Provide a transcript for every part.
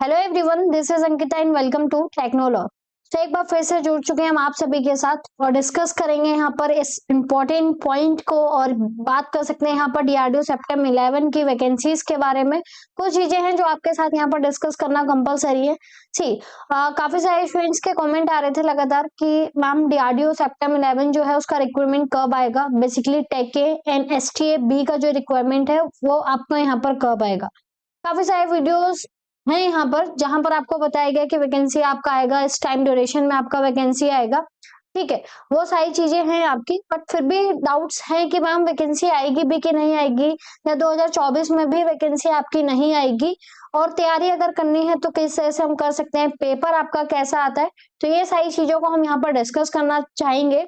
Hello everyone, this is Ankita and welcome to technolog. तो एक बार फिर से जुड़ चुके हैं हम आप सभी के साथ और डिस्कस करेंगे यहाँ पर इस इम्पोर्टेंट पॉइंट को और बात कर सकते हैं यहाँ पर डीआरडीओ सेप्टेम 11 की वैकेंसीज के बारे में। कुछ चीजें हैं जो आपके साथ यहाँ पर डिस्कस करना कंपलसरी है। काफी सारे स्टूडेंट्स के कमेंट आ रहे थे लगातार कि मैम डीआरडीओ सेप्टेम 11 जो है उसका रिक्वायरमेंट कब आएगा, बेसिकली टेके एंड एसटीए बी का जो रिक्वायरमेंट है वो आपको यहाँ पर कब आएगा। काफी सारे वीडियोस है यहाँ पर जहां पर आपको बताया गया कि वैकेंसी आपका आएगा, इस टाइम ड्यूरेशन में आपका वैकेंसी आएगा। ठीक है, वो सारी चीजें हैं आपकी, बट फिर भी डाउट्स हैं कि मैम वैकेंसी आएगी भी कि नहीं आएगी, या 2024 में भी वैकेंसी आपकी नहीं आएगी, और तैयारी अगर करनी है तो किस तरह से हम कर सकते हैं, पेपर आपका कैसा आता है। तो ये सारी चीजों को हम यहाँ पर डिस्कस करना चाहेंगे।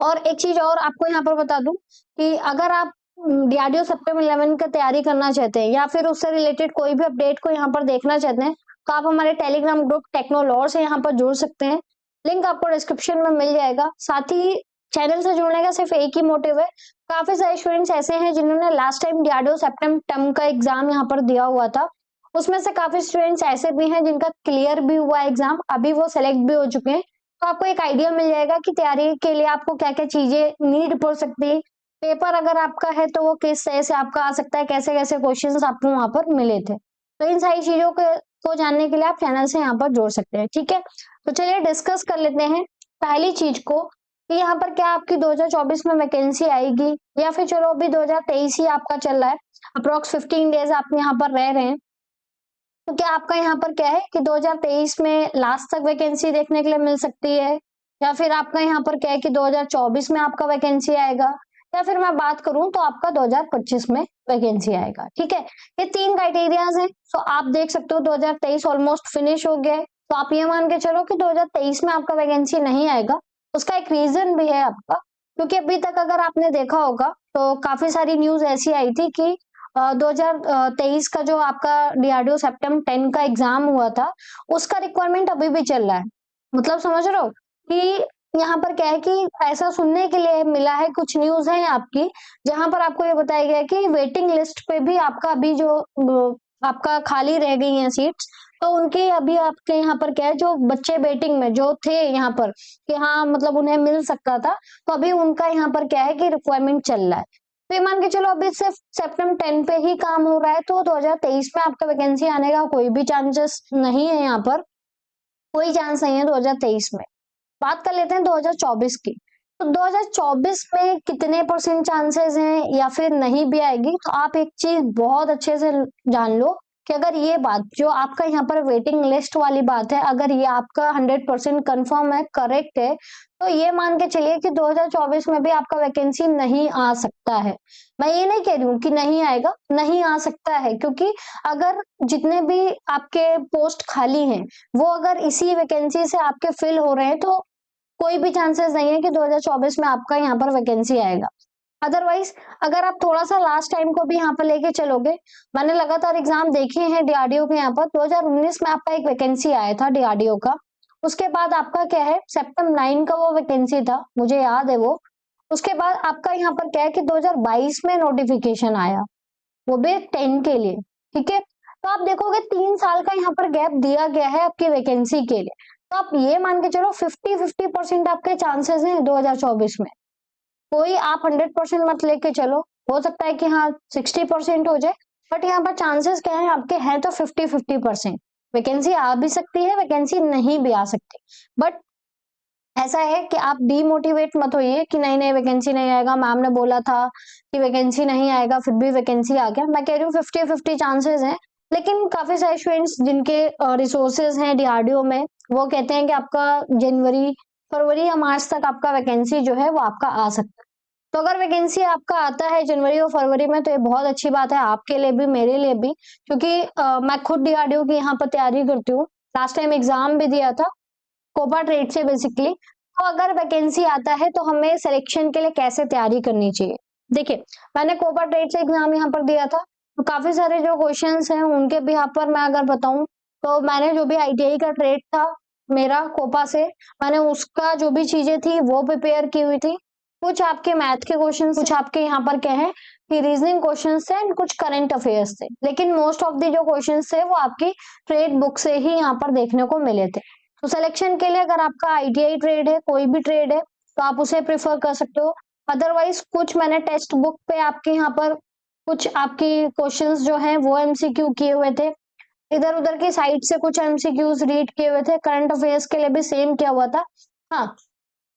और एक चीज और आपको यहाँ पर बता दूं कि अगर आप डीआरडीओ सेप्टेम 11 का तैयारी करना चाहते हैं या फिर उससे रिलेटेड कोई भी अपडेट को यहाँ पर देखना चाहते हैं तो आप हमारे टेलीग्राम ग्रुप टेक्नोलॉर से यहाँ पर जुड़ सकते हैं। लिंक आपको डिस्क्रिप्शन में मिल जाएगा। साथ ही चैनल से जुड़ने का सिर्फ एक ही मोटिव है, काफी सारे स्टूडेंट्स ऐसे हैं जिन्होंने लास्ट टाइम डीआरडीओ सेप्टेम टर्म का एग्जाम यहाँ पर दिया हुआ था, उसमें से काफी स्टूडेंट्स ऐसे भी हैं जिनका क्लियर भी हुआ एग्जाम, अभी वो सेलेक्ट भी हो चुके हैं। तो आपको एक आइडिया मिल जाएगा कि तैयारी के लिए आपको क्या क्या चीजें नीड पड़ सकती है, पेपर अगर आपका है तो वो किस तरह से आपका आ सकता है, कैसे कैसे क्वेश्चंस आपको वहां पर मिले थे। तो इन सारी चीजों को जानने के लिए आप चैनल से यहाँ पर जोड़ सकते हैं। ठीक है, तो चलिए डिस्कस कर लेते हैं पहली चीज को कि यहाँ पर क्या आपकी 2024 में वैकेंसी आएगी या फिर चलो अभी 2023 ही आपका चल रहा है, अप्रोक्स 15 डेज आप यहाँ पर रह रहे हैं। तो क्या आपका यहाँ पर क्या है कि 2023 में लास्ट तक वैकेंसी देखने के लिए मिल सकती है, या फिर आपका यहाँ पर क्या है कि 2024 में आपका वैकेंसी आएगा, या फिर मैं बात करूं तो आपका 2025 में वैकेंसी आएगा। ठीक है, ये तीन क्राइटेरियाज हैं। तो आप देख सकते हो 2023 ऑलमोस्ट फिनिश हो गया है, तो आप ये मान के चलो कि 2023 में आपका वैकेंसी नहीं आएगा। उसका एक रीजन भी है आपका, क्योंकि अभी तक अगर आपने देखा होगा तो काफी सारी न्यूज ऐसी आई थी कि 2023 का जो आपका डीआरडीओ सेप्टेम 10 का एग्जाम हुआ था उसका रिक्वायरमेंट अभी भी चल रहा है। मतलब समझ रहे हो कि यहाँ पर क्या है कि ऐसा सुनने के लिए मिला है, कुछ न्यूज है आपकी जहां पर आपको ये बताया गया है कि वेटिंग लिस्ट पे भी आपका अभी जो आपका खाली रह गई है सीट्स, तो उनके अभी आपके यहाँ पर क्या है, जो बच्चे वेटिंग में जो थे यहाँ पर कि हाँ मतलब उन्हें मिल सकता था, तो अभी उनका यहाँ पर क्या है कि रिक्वायरमेंट चल रहा है। तो ये मान के चलो अभी सिर्फ सेप्टेम 10 पे ही काम हो रहा है, तो 2023 में आपका वैकेंसी आने का कोई भी चांसेस नहीं है, यहाँ पर कोई चांस नहीं है 2023 में। बात कर लेते हैं 2024 की। तो 2024 में कितने परसेंट चांसेस हैं या फिर नहीं भी आएगी, तो आप एक चीज बहुत अच्छे से जान लो कि अगर ये बात जो आपका यहाँ पर वेटिंग लिस्ट वाली बात है, अगर ये आपका 100% कंफर्म है, करेक्ट है, तो ये मान के चलिए कि 2024 में भी आपका वैकेंसी नहीं आ सकता है। मैं ये नहीं कह रही हूँ कि नहीं आएगा, नहीं आ सकता है, क्योंकि अगर जितने भी आपके पोस्ट खाली हैं वो अगर इसी वैकेंसी से आपके फिल हो रहे हैं तो कोई भी चांसेस नहीं है कि 2024 में आपका यहाँ पर वैकेंसी आएगा। अदरवाइज अगर आप थोड़ा सा लास्ट टाइम को भी यहाँ पर लेके चलोगे, मैंने लगातार एग्जाम देखे हैं डीआरडीओ के, यहाँ पर 2019 में आपका एक वैकेंसी आया था डीआरडीओ का, उसके बाद आपका क्या है सेप्टेम 9 का वो वैकेंसी था, मुझे याद है वो। उसके बाद आपका यहाँ पर क्या है कि 2022 में नोटिफिकेशन आया, वो भी 10 के लिए। ठीक है, तो आप देखोगे 3 साल का यहाँ पर गैप दिया गया है आपकी वैकेंसी के लिए। तो आप ये मान के चलो 50-50% आपके चांसेस हैं 2024 में। कोई आप 100% मत लेके चलो, हो सकता है कि हाँ 60% हो जाए, बट यहाँ पर चांसेस क्या है आपके हैं तो 50-50%। वैकेंसी आ भी सकती है, वैकेंसी नहीं भी आ सकती, बट ऐसा है कि आप डीमोटिवेट मत होइए कि नहीं नहीं वैकेंसी नहीं आएगा, मैम ने बोला था कि वैकेंसी नहीं आएगा फिर भी वैकेंसी आ गया। मैं कह रही हूँ 50-50 चांसेस हैं, लेकिन काफी सारे स्टूडेंट्स जिनके रिसोर्सेज हैं डीआरडीओ में वो कहते हैं कि आपका जनवरी फरवरी या मार्च तक आपका वैकेंसी जो है वो आपका आ सकता है। तो अगर वैकेंसी आपका आता है जनवरी और फरवरी में तो ये बहुत अच्छी बात है आपके लिए भी मेरे लिए भी, क्योंकि मैं खुद डीआरडीओ की यहाँ पर तैयारी करती हूँ, लास्ट टाइम एग्जाम भी दिया था कोपा ट्रेड से बेसिकली। तो अगर वैकेंसी आता है तो हमें सिलेक्शन के लिए कैसे तैयारी करनी चाहिए। देखिए मैंने कोपा ट्रेड से एग्जाम यहाँ पर दिया था, तो काफी सारे जो क्वेश्चंस हैं उनके भी यहाँ पर मैं अगर बताऊं तो मैंने जो भी आईटीआई का ट्रेड था मेरा कोपा से, मैंने उसका जो भी चीजें थी वो प्रिपेयर की हुई थी। कुछ आपके मैथ के क्वेश्चन, कुछ आपके यहाँ पर क्या है कि रीजनिंग क्वेश्चंस थे एंड कुछ करंट अफेयर्स थे, लेकिन मोस्ट ऑफ द जो क्वेश्चंस थे वो आपकी ट्रेड बुक से ही यहाँ पर देखने को मिले थे। तो सिलेक्शन के लिए अगर आपका आईटीआई ट्रेड है, कोई भी ट्रेड है, तो आप उसे प्रिफर कर सकते हो। अदरवाइज कुछ मैंने टेक्स्ट बुक पे आपके यहाँ पर कुछ आपकी क्वेश्चंस जो हैं वो एमसीक्यू किए हुए थे, इधर उधर की साइड से कुछ एमसीक्यूज रीड किए हुए थे, करंट अफेयर्स के लिए भी सेम किया हुआ था। हाँ,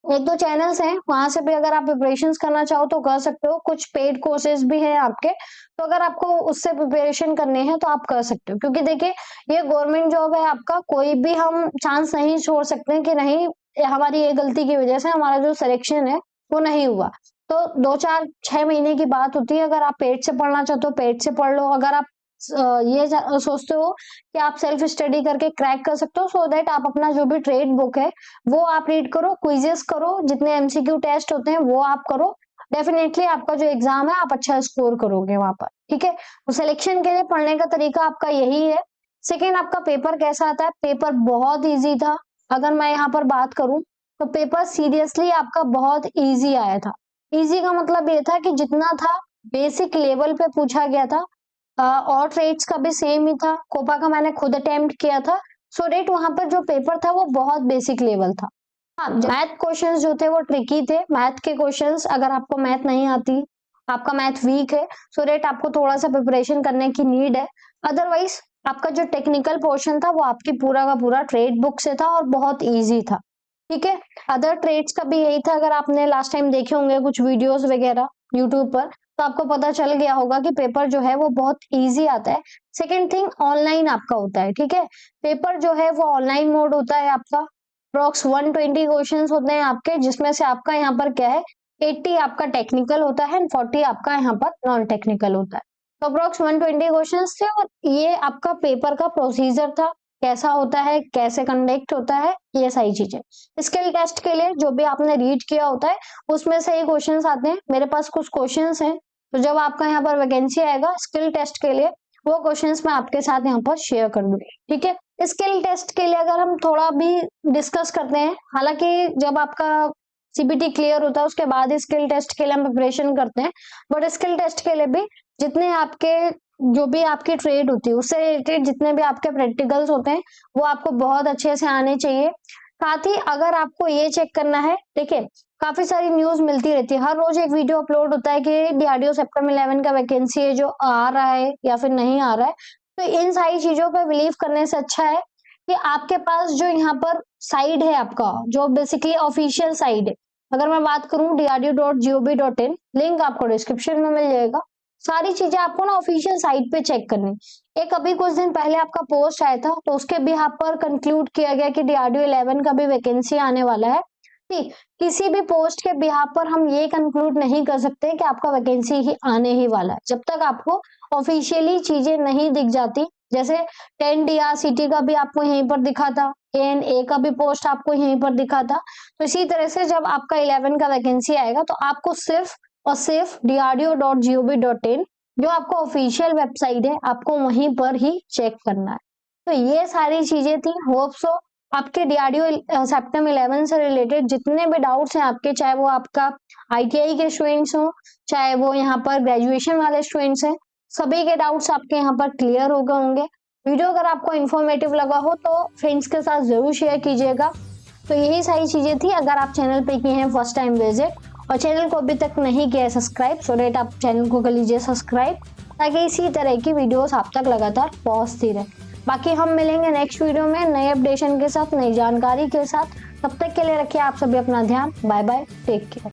एक दो चैनल्स हैं वहां से भी अगर आप प्रिपरेशन करना चाहो तो कर सकते हो, कुछ पेड कोर्सेज भी हैं आपके, तो अगर आपको उससे प्रिपरेशन करनी है तो आप कर सकते हो। क्योंकि देखिए ये गवर्नमेंट जॉब है आपका, कोई भी हम चांस नहीं छोड़ सकते कि नहीं हमारी ये गलती की वजह से हमारा जो सिलेक्शन है वो नहीं हुआ। तो 2-4-6 महीने की बात होती है, अगर आप पेड से पढ़ना चाहते हो पेड से पढ़ लो, अगर आप ये सोचते हो कि आप सेल्फ स्टडी करके क्रैक कर सकते हो, सो दैट आप अपना जो भी ट्रेड बुक है वो आप रीड करो, क्विजेस करो, जितने एमसीक्यू टेस्ट होते हैं वो आप करो, डेफिनेटली आपका जो एग्जाम है आप अच्छा स्कोर करोगे वहां पर। ठीक है, तो सिलेक्शन के लिए पढ़ने का तरीका आपका यही है। सेकेंड, आपका पेपर कैसा आता है? पेपर बहुत ईजी था। अगर मैं यहाँ पर बात करूं तो पेपर सीरियसली आपका बहुत ईजी आया था। ईजी का मतलब ये था कि जितना था बेसिक लेवल पे पूछा गया था, और ट्रेड्स का भी सेम ही था, कोपा का मैंने खुद अटेम्प्ट किया था, सो डेट वहां पर जो पेपर था वो बहुत बेसिक लेवल था। हाँ, मैथ क्वेश्चंस जो थे वो ट्रिकी थे। मैथ के क्वेश्चंस अगर आपको मैथ नहीं आती, आपका मैथ वीक है, सो डेट आपको थोड़ा सा प्रिपरेशन करने की नीड है। अदरवाइज आपका जो टेक्निकल पोर्शन था वो आपकी पूरा का पूरा ट्रेड बुक से था और बहुत ईजी था। ठीक है, अदर ट्रेड्स का भी यही था। अगर आपने लास्ट टाइम देखे होंगे कुछ वीडियोस वगैरह यूट्यूब पर, तो आपको पता चल गया होगा कि पेपर जो है वो बहुत इजी आता है। सेकेंड थिंग, ऑनलाइन आपका होता है। ठीक है, पेपर जो है वो ऑनलाइन मोड होता है आपका। अप्रॉक्स 120 क्वेश्चंस होते हैं आपके, जिसमें से आपका यहाँ पर क्या है 80 आपका टेक्निकल होता है एंड 40 आपका यहाँ पर नॉन टेक्निकल होता है। तो अप्रॉक्स 120 क्वेश्चंस थे और ये आपका पेपर का प्रोसीजर था, कैसा होता है, कैसे कंडक्ट होता है, ये सारी चीजें। स्किल टेस्ट के लिए जो भी आपने रीड किया होता है उसमें से ही क्वेश्चंस आते हैं। मेरे पास कुछ क्वेश्चंस हैं, तो जब आपका यहाँ पर वैकेंसी आएगा स्किल टेस्ट के लिए, वो क्वेश्चंस मैं आपके साथ यहाँ पर शेयर कर दूंगी। ठीक है, स्किल टेस्ट के लिए अगर हम थोड़ा भी डिस्कस करते हैं, हालांकि जब आपका सीबीटी क्लियर होता है उसके बाद ही स्किल टेस्ट के लिए हम प्रिपरेशन करते हैं, बट स्किल टेस्ट के लिए भी जितने आपके जो भी आपकी ट्रेड होती है उससे रिलेटेड जितने भी आपके प्रैक्टिकल्स होते हैं वो आपको बहुत अच्छे से आने चाहिए। साथ ही अगर आपको ये चेक करना है, देखिए काफी सारी न्यूज मिलती रहती है, हर रोज एक वीडियो अपलोड होता है कि डीआरडीओ सेप्टेम्बर 11 का वैकेंसी है जो आ रहा है या फिर नहीं आ रहा है। तो इन सारी चीजों पर बिलीव करने से अच्छा है कि आपके पास जो यहाँ पर साइड है आपका, जो बेसिकली ऑफिशियल साइड है, अगर मैं बात करूं drdo.gov.in, लिंक आपको डिस्क्रिप्शन में मिल जाएगा। सारी चीजें आपको ना ऑफिशियल साइट पे चेक करनी। एक अभी कुछ दिन पहले आपका पोस्ट आया था तो उसके बिहाफ पर कंक्लूड किया गया कि डीआरडीओ 11 का भी वैकेंसी आने वाला है। ठीक, किसी भी पोस्ट के बिहाफ पर हम ये कंक्लूड नहीं कर सकते कि आपका वैकेंसी ही आने ही वाला है जब तक आपको ऑफिशियली चीजें नहीं दिख जाती। जैसे 10 DRCT का भी आपको यहीं पर दिखा था, ANA का भी पोस्ट आपको यहीं पर दिखा था। तो इसी तरह से जब आपका 11 का वैकेंसी आएगा तो आपको सिर्फ और सिर्फ drdo.gov.in जो आपको ऑफिशियल वेबसाइट है आपको वहीं पर ही चेक करना है। तो ये सारी चीजें थी। होप सो आपके डीआरडीओ सेप्टेम्बर 11 से रिलेटेड जितने भी डाउट्स हैं आपके, चाहे वो आपका आईटीआई के स्टूडेंट्स हो, चाहे वो यहाँ पर ग्रेजुएशन वाले स्टूडेंट्स हैं, सभी के डाउट्स आपके यहाँ पर क्लियर हो गए होंगे। वीडियो अगर आपको इन्फॉर्मेटिव लगा हो तो फ्रेंड्स के साथ जरूर शेयर कीजिएगा। तो यही सारी चीजें थी। अगर आप चैनल पे किए हैं फर्स्ट टाइम विजिट और चैनल को अभी तक नहीं किया है सब्सक्राइब, सो डेट आप चैनल को कर लीजिए सब्सक्राइब, ताकि इसी तरह की वीडियोस आप तक लगातार पहुंचती रहे। बाकी हम मिलेंगे नेक्स्ट वीडियो में नए अपडेशन के साथ, नई जानकारी के साथ। तब तक के लिए रखिए आप सभी अपना ध्यान। Bye bye, take care.